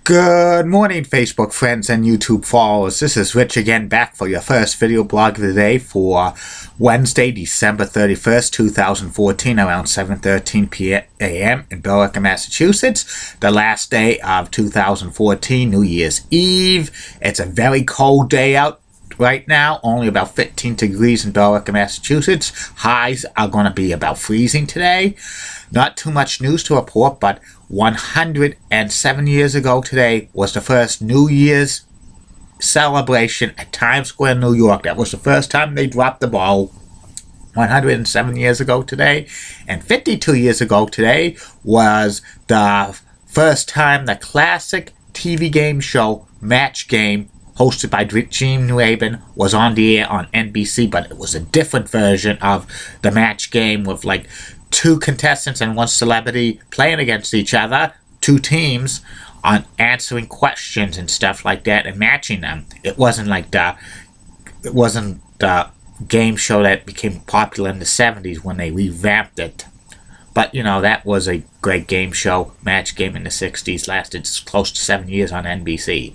Good morning, Facebook friends and YouTube followers. This is Rich again, back for your first video blog of the day for Wednesday, December 31st, 2014, around 7:13 a.m. in Billerica, Massachusetts. The last day of 2014, New Year's Eve. It's a very cold day out right now, only about 15 degrees in Billerica, Massachusetts. Highs are going to be about freezing today. Not too much news to report, but 107 years ago today was the first New Year's celebration at Times Square, New York. That was the first time they dropped the ball. 107 years ago today. And 52 years ago today was the first time the classic TV game show Match Game, hosted by Gene Newhaven, was on the air on NBC, but it was a different version of the Match Game with like two contestants and one celebrity playing against each other, two teams, on answering questions and stuff like that and matching them. It wasn't the game show that became popular in the 70s when they revamped it. But, you know, that was a great game show. Match Game in the 60s lasted close to 7 years on NBC.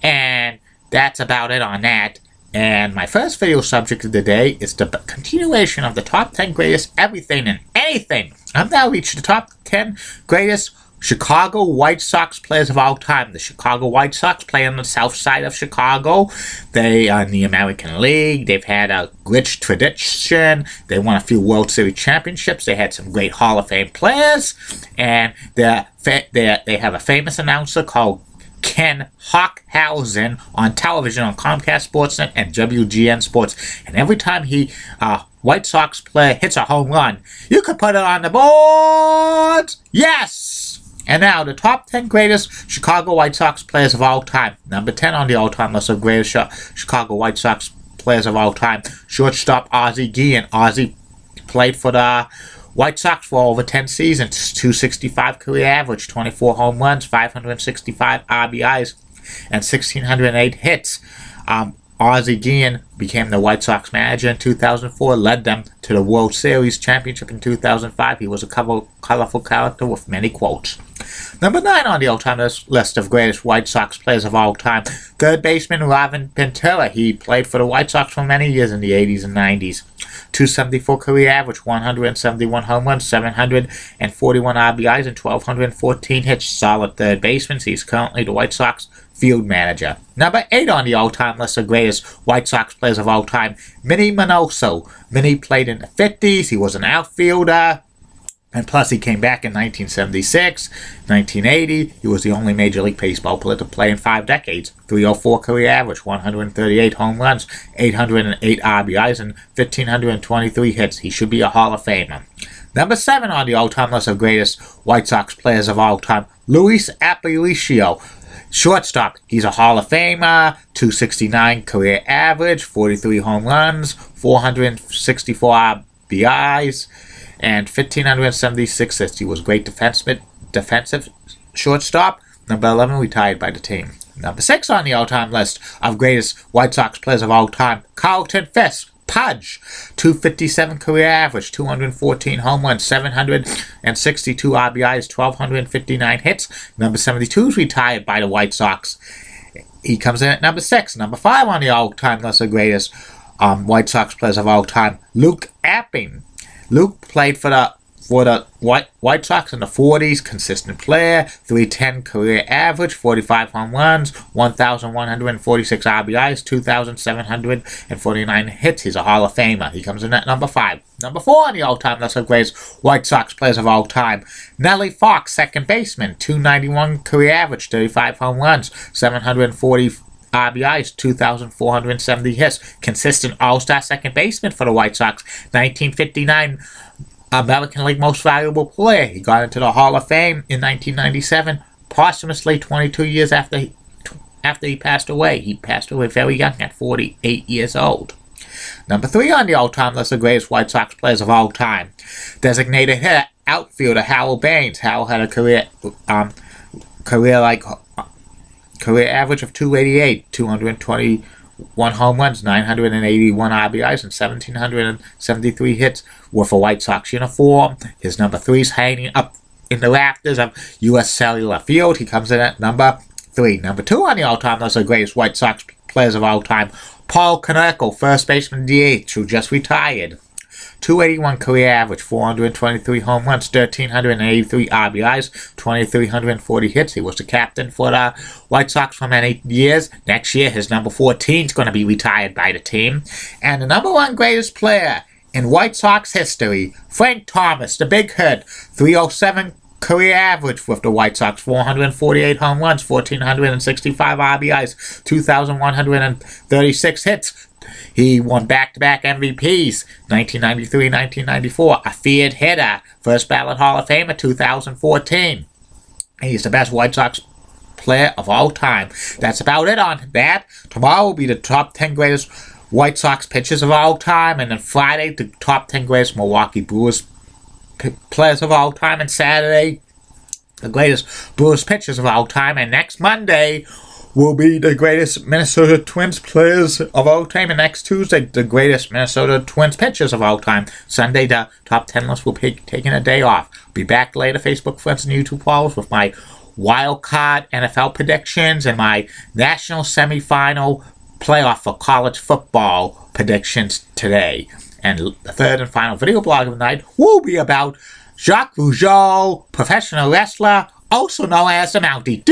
And that's about it on that. And my first video subject of the day is the continuation of the top 10 greatest everything and anything. I've now reached the top 10 greatest Chicago White Sox players of all time. The Chicago White Sox play on the south side of Chicago. They are in the American League. They've had a rich tradition. They won a few World Series championships. They had some great Hall of Fame players. And they have a famous announcer called Ken Hockhausen on television on Comcast Sportsnet and WGN Sports. And every time White Sox player hits a home run, you could put it on the board. Yes! And now the top 10 greatest Chicago White Sox players of all time. Number 10 on the all-time list of greatest Chicago White Sox players of all time. Shortstop Ozzie Guillen. Ozzie played for the White Sox for over 10 seasons, 265 career average, 24 home runs, 565 RBIs, and 1,608 hits. Ozzie Guillen became the White Sox manager in 2004, led them to the World Series championship in 2005. He was a colorful character with many quotes. Number 9 on the all-time list of greatest White Sox players of all time, third baseman Robin Ventura. He played for the White Sox for many years in the 80s and 90s. 274 career average, 171 home runs, 741 RBIs, and 1,214 hits. Solid third baseman. He's currently the White Sox field manager. Number 8 on the all-time list of greatest White Sox players of all time, Minnie Minoso. Minnie played in the 50s. He was an outfielder. And plus, he came back in 1976, 1980. He was the only Major League Baseball player to play in 5 decades. 304 career average, 138 home runs, 808 RBIs, and 1,523 hits. He should be a Hall of Famer. Number 7 on the all-time list of greatest White Sox players of all time, Luis Aparicio. Shortstop. He's a Hall of Famer, 269 career average, 43 home runs, 464 RBIs, and 1,576 hits. He was great defensive shortstop. Number 11, retired by the team. Number 6 on the all-time list of greatest White Sox players of all time, Carlton Fisk. Pudge, 257 career average, 214 home runs, 762 RBIs, 1,259 hits. Number 72 is retired by the White Sox. He comes in at number 6. Number 5 on the all-time list of greatest White Sox players of all time, Luke Apping. Luke played for the White Sox in the 40s, consistent player, 310 career average, 45 home runs, 1,146 RBIs, 2,749 hits. He's a Hall of Famer. He comes in at number 5. Number 4 on the all-time list of greatest White Sox players of all time, Nellie Fox, second baseman, 291 career average, 35 home runs, 740 RBIs, 2,470 hits. Consistent all-star second baseman for the White Sox. 1959 American League Most Valuable Player. He got into the Hall of Fame in 1997, posthumously 22 years after he passed away. He passed away very young at 48 years old. Number 3 on the all-time list of greatest White Sox players of all time, designated hitter, outfielder Harold Baines. Harold had a career average of 288, 221 home runs, 981 RBIs, and 1,773 hits were for White Sox uniform. His number 3 is hanging up in the rafters of U.S. Cellular Field. He comes in at number 3. Number 2 on the all-time list of the greatest White Sox players of all time, Paul Konerko, first baseman DH, who just retired. 281 career average, 423 home runs, 1,383 RBIs, 2,340 hits. He was the captain for the White Sox for many years. Next year, his number 14 is going to be retired by the team. And the number 1 greatest player in White Sox history, Frank Thomas, the Big Hood, 307 career average with the White Sox, 448 home runs, 1,465 RBIs, 2,136 hits. He won back-to-back MVPs, 1993 and 1994, a feared hitter, first ballot Hall of Famer, 2014. He's the best White Sox player of all time. That's about it on that. Tomorrow will be the top 10 greatest White Sox pitchers of all time, and then Friday, the top 10 greatest Milwaukee Brewers players of all time, and Saturday, the greatest Brewers pitchers of all time, and next Monday will be the greatest Minnesota Twins players of all time, and next Tuesday, the greatest Minnesota Twins pitchers of all time. Sunday, the top 10 list will be taking a day off. Be back later, Facebook friends and YouTube followers, with my wild card NFL predictions and my national semifinal playoff for college football predictions today. And the third and final video blog of the night will be about Jacques Rougeau, professional wrestler, also known as the Mountie.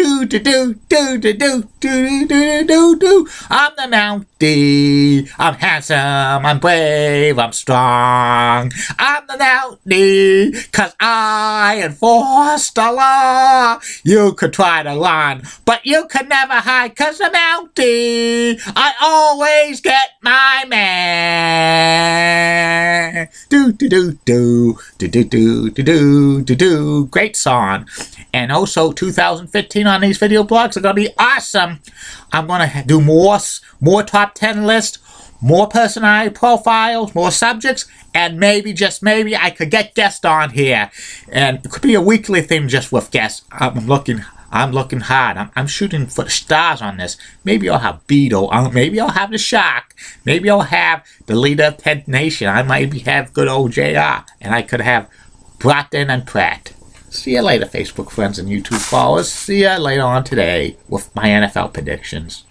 I'm the Mountie. I'm handsome. I'm brave. I'm strong. I'm the Mountie, 'cause I enforce the law. You could try to run, but you could never hide, 'cause the Mountie, I always get my man. Great song. And also 2015 on these video blogs are going to be awesome. I'm going to do more top 10 lists, more personality profiles, more subjects, and maybe, just maybe, I could get guests on here. And it could be a weekly thing just with guests. I'm looking hard. I'm shooting for the stars on this. Maybe I'll have Beetle. Maybe I'll have the Shark. Maybe I'll have the leader of Ted Nation. I might have good old JR. And I could have Broughton and Pratt. See you later, Facebook friends and YouTube followers. See you later on today with my NFL predictions.